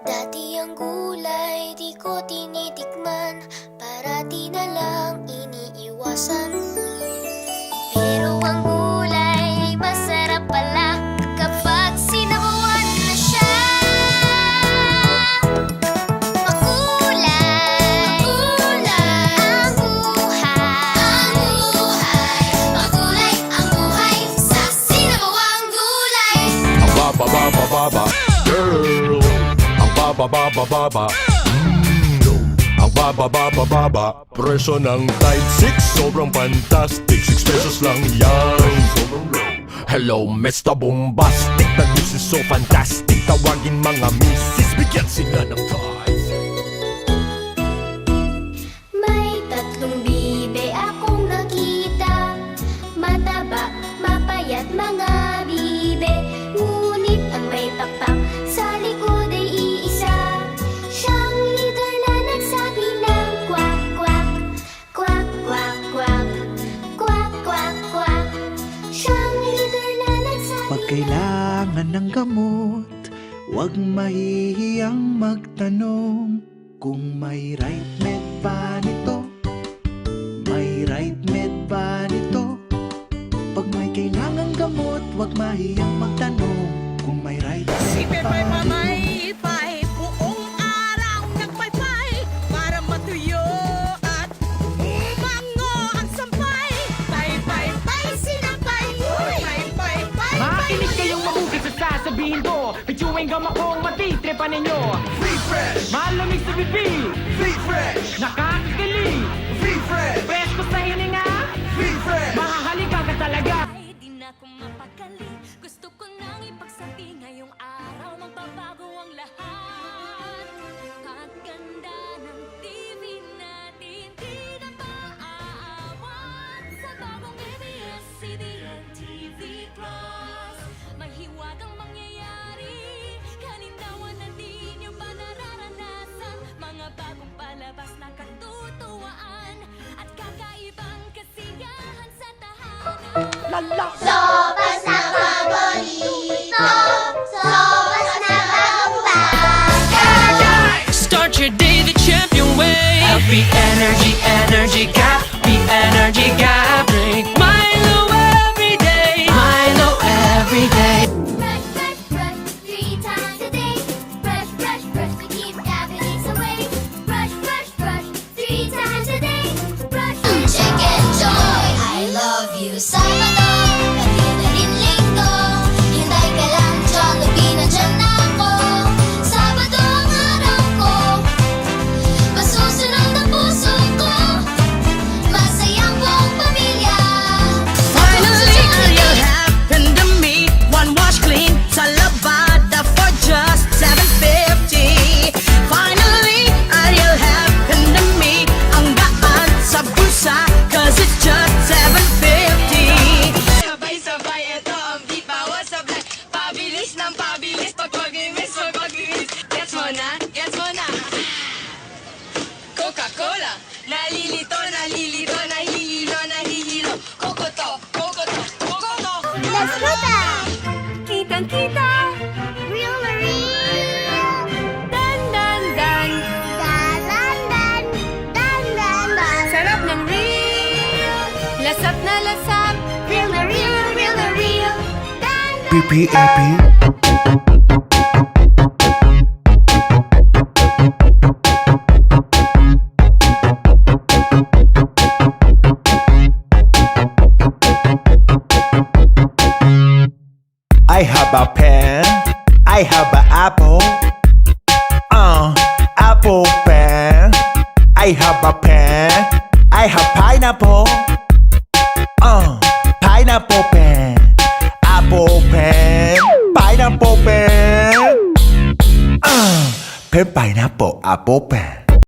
Dati ang gulay di ko tinitikman, parati na lang iniiwasan. Pero ang gulay ay masarap pala kapag sinabawan na siya. Makulay, makulay ang buhay, makulay ang buhay sa sinabawang gulay. Ang baba-baba-baba, girl. Ang baba-baba-baba, ang baba-baba-baba. Presyo ng Tide 6, sobrang fantastic. 6 pesos lang yan. Hello, Mr. Bombastic. The news is so fantastic. Tawagin mga misis, bigyan sila ng Tide. May tatlong bibe akong nakita, mataba, mapayat mga bibe. Ngunit ang may pakpak sa likod ay iisa. Siyang leader na nagsabi ng kwak, kwak, kwak, kwak, kwak, kwak, kwak, kwak. Siyang leader na nagsabi Pag kailangan ng gamot, huwag mahihiyang magtanong kung may right med ba nito, may right med ba nito. Pag may kailangan gamot, huwag mahihiyang magtanong kung may right med Sipin ba pa'y nito. pamaypay, buong araw nagpaypay para matuyo at umango ang sampay. Pay-pay-pay, sinampay, pay-pay-pay. Makinig kayong mabuti sa sasabihin ko. Pichuwing gam akong matitripan ninyo. Free fresh, Malamig sa bibig, free fresh, nakakakilig, free fresh, presko sa hininga, free fresh. mahahalikan ka talaga. Ay, di na ko mapakali. Gusto ko nang ipagsabi ngayong araw, magbabago ang lahat. At ganda ng TV natin, di na maaawat. Sa bagong ABS-CBN TV Plus, may hiwagang mangyayari. Kanindawan na di nyo pa nararanasan. Mga bagong palabas na katutuwaan at kakaibang kasiyahan sa tahanan. Sopas na paborito, sopas na bagong bagay. Start your day the champion way. Happy energy, energy gap. Be energy gap. Drink Milo every day. Milo every day. Brush, brush, brush, 3 times a day. Brush, brush, brush to keep cavities away. Brush, brush, brush, 3 times a day. Brush, chicken joy. I love you, Salvador. Pati na rin linggo. Hinday ka lang, Jollibee, nandyan na ako. Sabado ang araw ko. Masusunod ang puso ko. Masayang buong pamilya. Finally, you'll happen to me. One wash clean sa Labada for just $7.50. Finally, you'll happen to me. Ang daan sa bulsa, 'cause it's just $7.50. Sabay-sabay, ito ang beat, bawas sablay. Pabilis ng pabilis, pag pag-imis, pag pag-imis. Gets mo na, gets mo na. Coca-Cola, nalilito, nalilito, nahihilo, nahihilo. Kokoto, kokoto, kokoto. Let's go back! Kitang-kita! Real na real! Dan, dan, dan! Dan, dan, dan! Dan, dan, dan! Sarap ng real! Lasap na lasap! Real na real! Real na real! Dan, dan! PPAP. I have a pen, I have an apple, apple pen. I have a pen, I have pineapple, pineapple pen, apple pen, pineapple pen, pen pineapple apple pen.